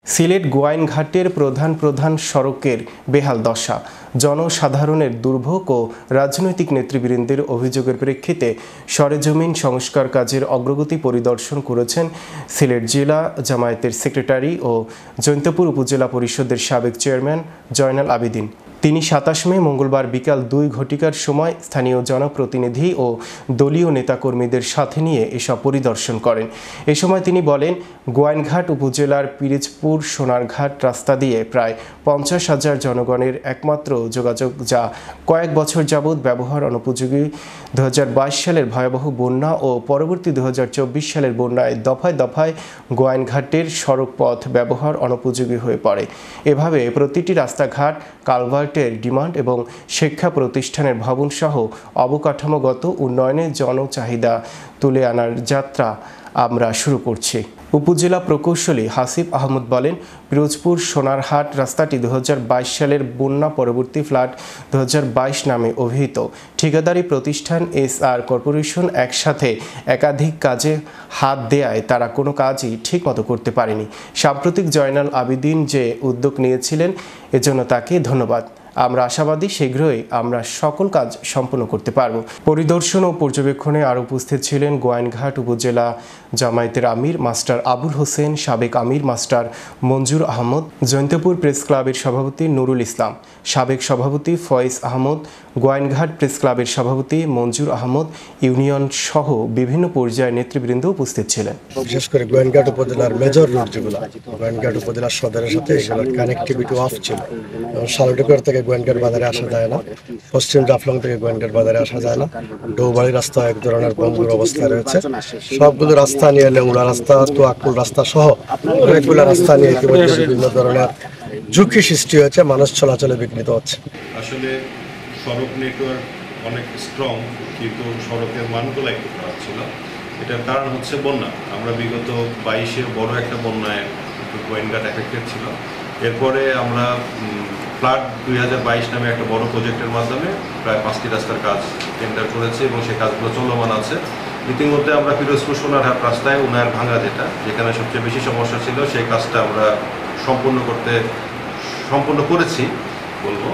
সিলেট গোয়াইনঘাটের প্রধান সড়কের বেহাল দশা, জনসাধারণের দুর্ভোগ ও রাজনৈতিক নেতৃবৃন্দের অভিযোগের প্রেক্ষিতে সরেজমিন সংস্কার কাজের অগ্রগতি পরিদর্শন করেছেন সিলেট জেলা জামায়াতের সেক্রেটারি ও জৈন্তাপুর উপজেলা পরিষদের সাবেক চেয়ারম্যান জয়নাল আবেদীন। তিনি ২৭ মে মঙ্গলবার বিকাল ২ ঘটিকার সময় স্থানীয় জনপ্রতিনিধি ও দলীয় নেতাকর্মীদের সাথে নিয়ে এসব পরিদর্শন করেন। এ সময় তিনি বলেন, গোয়াইনঘাট উপজেলার পিরিজপুর সোনারঘাট রাস্তা দিয়ে প্রায় ৫০,০০০ জনগণের একমাত্র যোগাযোগ, যা কয়েক বছর যাবৎ ব্যবহার অনুপযোগী। ২০২২ সালের ভয়াবহ বন্যা ও পরবর্তী ২০২৪ সালের বন্যায় দফায় দফায় গোয়াইনঘাটের সড়ক পথ ব্যবহার অনুপযোগী হয়ে পড়ে। এভাবে প্রতিটি রাস্তাঘাট, কালভার্টের ডিমান্ড এবং শিক্ষা প্রতিষ্ঠানের ভবনসহ অবকাঠামোগত উন্নয়নে জনচাহিদা তুলে আনার যাত্রা আমরা শুরু করছি। উপজেলা প্রকৌশলী হাসিব আহমদ বলেন, পিরোজপুর সোনারহাট রাস্তাটি ২০২২ সালের বন্যা পরবর্তী ফ্লাড ২০২২ নামে অভিহিত। ঠিকাদারি প্রতিষ্ঠান SR কর্পোরেশন একসাথে একাধিক কাজে হাত দেয়ায় তারা কোনো কাজই ঠিকমতো করতে পারেনি। সাম্প্রতিক জয়নাল আবেদীন যে উদ্যোগ নিয়েছিলেন, এজন্য তাকে ধন্যবাদ। আমরা আশাবাদী শীঘ্রই আমরা সকল কাজ সম্পন্ন করতে পারব। পরিদর্শন ও পর্যবেক্ষণে আরও উপস্থিত ছিলেন গোয়াইনঘাট উপজেলা জামায়াতের আমির মাস্টার আবুল হোসেন, সাবেক আমির মাস্টার মঞ্জুর আহমদ, জৈন্তাপুর প্রেস ক্লাবের সভাপতি নুরুল ইসলাম, সাবেক সভাপতি ফয়েজ আহমদ, গোয়াইনঘাট প্রেস ক্লাবের সভাপতি মঞ্জুর আহমদ, ইউনিয়ন সহ বিভিন্ন পর্যায়ের নেতৃবৃন্দ উপস্থিত ছিলেন। বিশেষ করে গোয়াইনঘাট উপজেলার মেজর রোড যেগুলো গোয়াইনঘাট উপজেলার সদরের সাথে এগুলোর কানেক্টিভিটি অফ ছিল। শালটিকর থেকে গোয়াইনঘাট বাজারে আসা যায় না, পশ্চিম জাফলং থেকে গোয়াইনঘাট বাজারে আসা যায় না, ডৌবাড়ি রাস্তা এক ধরনের ভঙ্গুর অবস্থায় রয়েছে। সবগুলো রাস্তা নিয়ে লেংড়া রাস্তা, তোয়াকুল রাস্তা সহ অনেকগুলো রাস্তা নিয়ে ইতিমধ্যে বিভিন্ন ধরনের ঝুঁকি সৃষ্টি হয়েছে, মানুষ চলাচলে বিঘ্নিত হচ্ছে। আসলে সড়ক নেটওয়ার্ক অনেক স্ট্রং, কিন্তু সড়কের মানগুলো একটু খারাপ ছিল। এটার কারণ হচ্ছে বন্যা। আমরা বিগত 22-এ বড় একটা বন্যায় গোয়াইনঘাট এফেক্টেড ছিল। এরপরে আমরা ফ্লাড 2022 নামে একটা বড় প্রজেক্টের মাধ্যমে প্রায় 5টি রাস্তার কাজ টেন্ডার করেছে এবং সেই কাজগুলো চলমান আছে। ইতিমধ্যে আমরা পিরোজপুর সোনারহাট রাস্তায় উনার ভাঙা যেখানে সবচেয়ে বেশি সমস্যা ছিল, সেই কাজটা আমরা সম্পূর্ণ করেছি বলবো।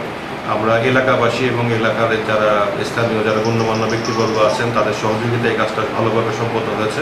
আমরা এলাকাবাসী এবং এলাকার যারা স্থানীয় যারা গণ্যমান্য ব্যক্তিবর্গ আছেন তাদের সহযোগিতায় এই কাজটা ভালোভাবে সম্পন্ন হয়েছে